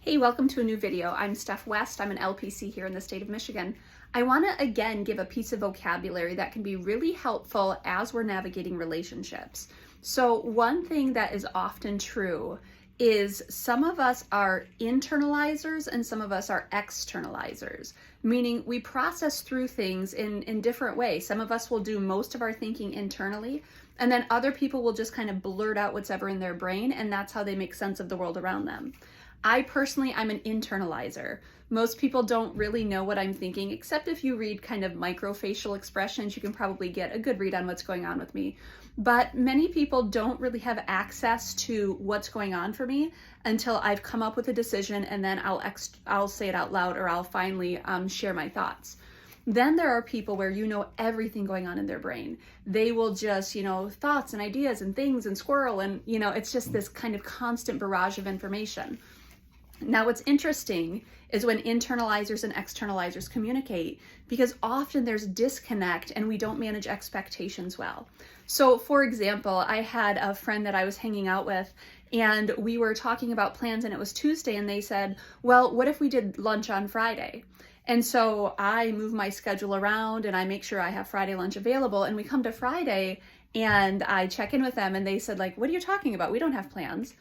Hey, welcome to a new video. I'm Steph West. I'm an LPC here in the state of Michigan. I want to again give a piece of vocabulary that can be really helpful as we're navigating relationships. So one thing that is often true is some of us are internalizers and some of us are externalizers, meaning we process through things in different ways. Some of us will do most of our thinking internally, and then other people will just kind of blurt out what's ever in their brain, and that's how they make sense of the world around them. I personally, I'm an internalizer. Most people don't really know what I'm thinking, except if you read kind of microfacial expressions, you can probably get a good read on what's going on with me. But many people don't really have access to what's going on for me until I've come up with a decision, and then I'll say it out loud, or I'll finally share my thoughts. Then there are people where you know everything going on in their brain. They will just, thoughts and ideas and things and squirrel, and it's just this kind of constant barrage of information. Now, what's interesting is when internalizers and externalizers communicate, because often there's disconnect and we don't manage expectations well. So, for example, I had a friend that I was hanging out with, and we were talking about plans, and it was Tuesday, and they said, well, what if we did lunch on Friday? And so I move my schedule around and I make sure I have Friday lunch available, and we come to Friday and I check in with them, and they said, like, what are you talking about? We don't have plans.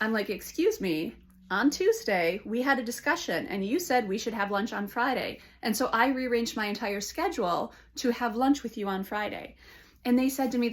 I'm like, excuse me. On Tuesday, we had a discussion and you said we should have lunch on Friday. And so I rearranged my entire schedule to have lunch with you on Friday. And they said to me,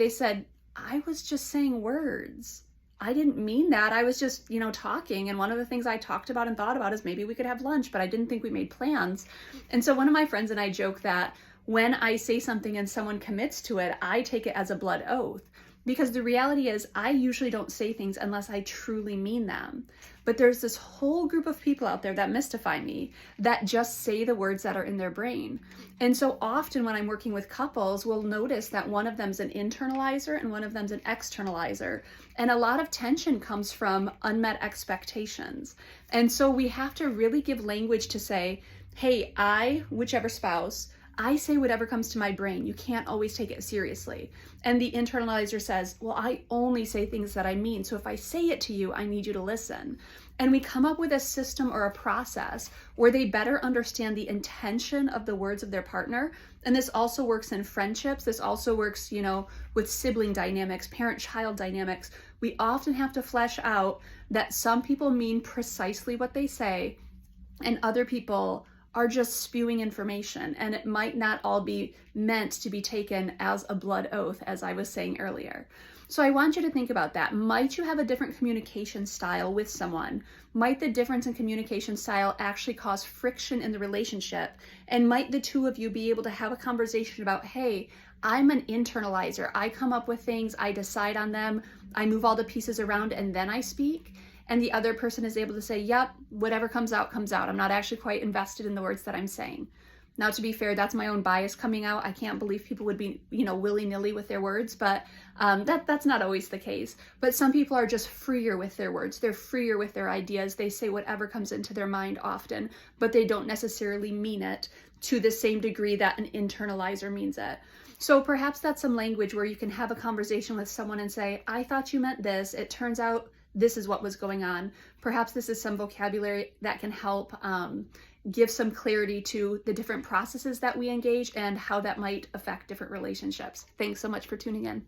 I was just saying words. I didn't mean that. I was just, talking. And one of the things I talked about and thought about is maybe we could have lunch, but I didn't think we made plans. And so one of my friends and I joke that when I say something and someone commits to it, I take it as a blood oath. Because the reality is, I usually don't say things unless I truly mean them. But there's this whole group of people out there that mystify me, that just say the words that are in their brain. And so often when I'm working with couples, we'll notice that one of them's an internalizer and one of them's an externalizer. And a lot of tension comes from unmet expectations. And so we have to really give language to say, hey, whichever spouse, I say whatever comes to my brain. You can't always take it seriously. And the internalizer says, well, I only say things that I mean. So if I say it to you, I need you to listen. And we come up with a system or a process where they better understand the intention of the words of their partner. And this also works in friendships. This also works, with sibling dynamics, parent-child dynamics. We often have to flesh out that some people mean precisely what they say, and other people are just spewing information, and it might not all be meant to be taken as a blood oath, as I was saying earlier. So I want you to think about that. Might you have a different communication style with someone? Might the difference in communication style actually cause friction in the relationship? And might the two of you be able to have a conversation about, hey, I'm an internalizer. I come up with things, I decide on them, I move all the pieces around, and then I speak. And the other person is able to say, yep, whatever comes out, comes out. I'm not actually quite invested in the words that I'm saying. Now, to be fair, that's my own bias coming out. I can't believe people would be, willy-nilly with their words, but that's not always the case. But some people are just freer with their words. They're freer with their ideas. They say whatever comes into their mind often, but they don't necessarily mean it to the same degree that an internalizer means it. So perhaps that's some language where you can have a conversation with someone and say, I thought you meant this. It turns out this is what was going on. Perhaps this is some vocabulary that can help give some clarity to the different processes that we engage and how that might affect different relationships. Thanks so much for tuning in.